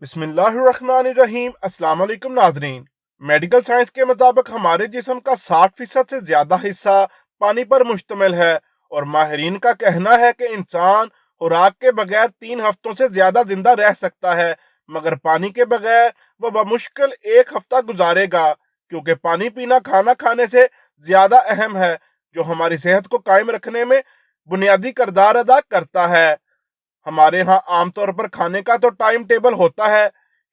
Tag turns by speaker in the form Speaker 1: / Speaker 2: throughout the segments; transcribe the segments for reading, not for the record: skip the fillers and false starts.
Speaker 1: बिस्मिल्लाहिर्रहमानिर्रहीम। अस्सलाम वालेकुम नाजरीन। मेडिकल साइंस के मुताबिक हमारे जिस्म का 60% से ज्यादा हिस्सा पानी पर मुश्तमिल है और माहिरीन का कहना है कि इंसान खुराक के बगैर 3 हफ्तों से ज्यादा जिंदा रह सकता है, मगर पानी के बगैर वह बमुश्किल 1 हफ्ता गुजारेगा, क्योंकि पानी पीना खाना खाने से ज्यादा अहम है, जो हमारी सेहत को कायम रखने में बुनियादी किरदार अदा करता है। हमारे यहाँ आमतौर पर खाने का तो टाइम टेबल होता है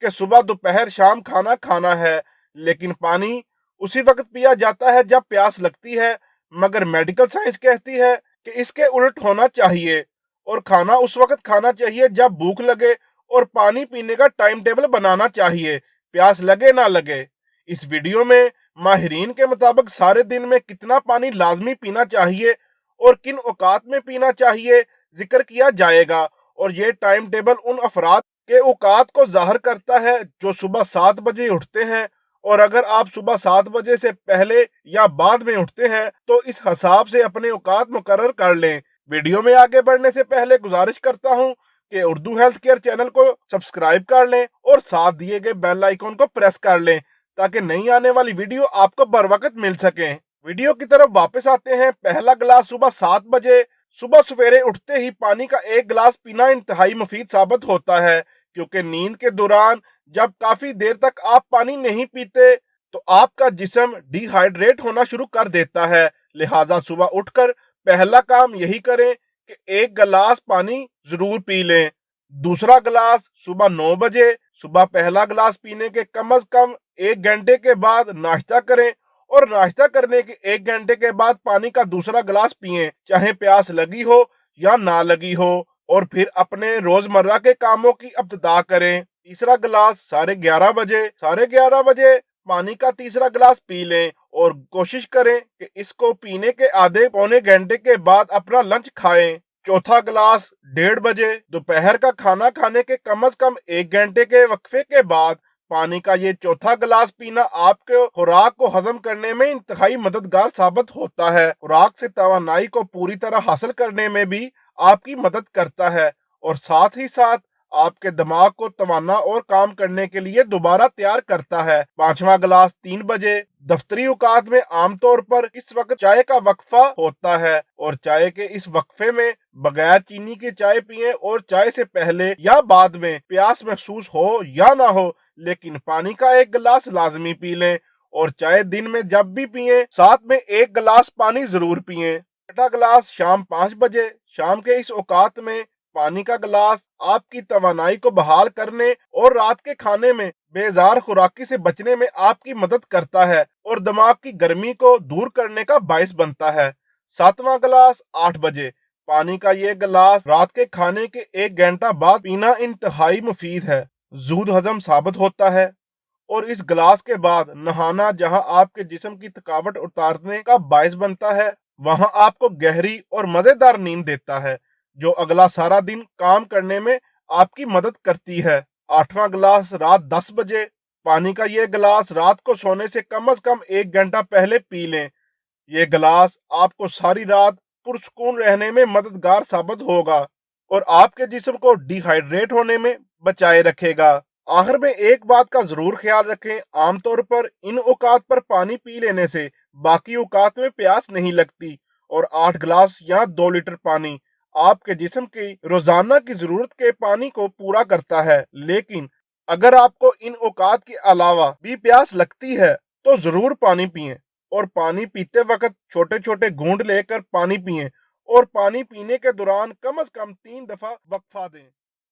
Speaker 1: कि सुबह दोपहर शाम खाना खाना है, लेकिन पानी उसी वक्त पिया जाता है जब प्यास लगती है। मगर मेडिकल साइंस कहती है कि इसके उल्ट होना चाहिए और खाना उस वक्त खाना चाहिए जब भूख लगे, और पानी पीने का टाइम टेबल बनाना चाहिए, प्यास लगे ना लगे। इस वीडियो में माहिरीन के मुताबिक सारे दिन में कितना पानी लाजमी पीना चाहिए और किन औकात में पीना चाहिए जिक्र किया जाएगा, और ये टाइम टेबल उन अफराद के औकात को जाहिर करता है जो सुबह 7 बजे उठते हैं, और अगर आप सुबह 7 बजे से पहले या बाद में उठते हैं तो इस हिसाब से अपने औकात मुकर्रर कर लें। वीडियो में आगे बढ़ने से पहले गुजारिश करता हूं कि उर्दू हेल्थ केयर चैनल को सब्सक्राइब कर लें और साथ दिए गए बेल आइकन को प्रेस कर लें, ताकि नई आने वाली वीडियो आपको बर वक्त मिल सके। वीडियो की तरफ वापस आते हैं। पहला गिलास सुबह 7 बजे। सुबह सवेरे उठते ही पानी का 1 गिलास पीना इंतहाई मुफीद साबित होता है, क्योंकि नींद के दौरान जब काफी देर तक आप पानी नहीं पीते तो आपका जिस्म डिहाइड्रेट होना शुरू कर देता है। लिहाजा सुबह उठकर पहला काम यही करें कि 1 गिलास पानी जरूर पी लें। दूसरा गिलास सुबह 9 बजे। सुबह पहला गिलास पीने के कम अज कम 1 घंटे के बाद नाश्ता करें, और नाश्ता करने के 1 घंटे के बाद पानी का दूसरा गिलास पिएं, चाहे प्यास लगी हो या ना लगी हो, और फिर अपने रोजमर्रा के कामों की इब्तिदा करें। तीसरा गिलास 11:30 बजे। 11:30 बजे पानी का तीसरा गिलास पी लें, और कोशिश करें कि इसको पीने के आधे पौने घंटे के बाद अपना लंच खाएं। चौथा गिलास 1:30 बजे। दोपहर का खाना खाने के कम अज कम 1 घंटे के वक्फे के बाद पानी का ये चौथा गिलास पीना आपके खुराक को हजम करने में इंतहाई मददगार साबित होता है। खुराक से तवानाई को पूरी तरह हासिल करने में भी आपकी मदद करता है, और साथ ही साथ आपके दिमाग को तवाना और काम करने के लिए दोबारा तैयार करता है। पांचवा गिलास 3 बजे। दफ्तरी औकात में आमतौर पर इस वक्त चाय का वक्फा होता है, और चाय के इस वक्फे में बगैर चीनी की चाय पिएं, और चाय से पहले या बाद में प्यास महसूस हो या ना हो, लेकिन पानी का 1 गिलास लाजमी पी लें। और चाय दिन में जब भी पिएं, साथ में 1 गिलास पानी जरूर पिएं। छठा गिलास शाम 5 बजे। शाम के इस औकात में पानी का गिलास आपकी तवानाई को बहाल करने और रात के खाने में बेजार खुराकी से बचने में आपकी मदद करता है, और दिमाग की गर्मी को दूर करने का बायस बनता है। सातवां गिलास 8 बजे। पानी का ये गिलास रात के खाने के 1 घंटा बाद पीना इंतहाई मुफीद है, जूद हजम साबित होता है, और इस गिलास के बाद नहाना, जहां आपके जिस्म की थकावट उतारने का बायस बनता है, वहां आपको गहरी और मजेदार नींद देता है, जो अगला सारा दिन काम करने में आपकी मदद करती है। आठवां गिलास रात 10 बजे। पानी का ये गिलास रात को सोने से कम अज कम 1 घंटा पहले पी लें। ये गिलास आपको सारी रात पुरसुकून रहने में मददगार साबित होगा, और आपके जिस्म को डिहाइड्रेट होने में बचाए रखेगा। आखिर में एक बात का जरूर ख्याल रखें, आमतौर पर इन औकात पर पानी पी लेने से बाकी औकात में प्यास नहीं लगती, और 8 गिलास या 2 लीटर पानी आपके जिस्म की रोजाना की जरूरत के पानी को पूरा करता है। लेकिन अगर आपको इन औकात के अलावा भी प्यास लगती है तो जरूर पानी पिएं, और पानी पीते वक्त छोटे छोटे घूंट लेकर पानी पिएं, और पानी पीने के दौरान कम से कम 3 दफा वक्फा दें।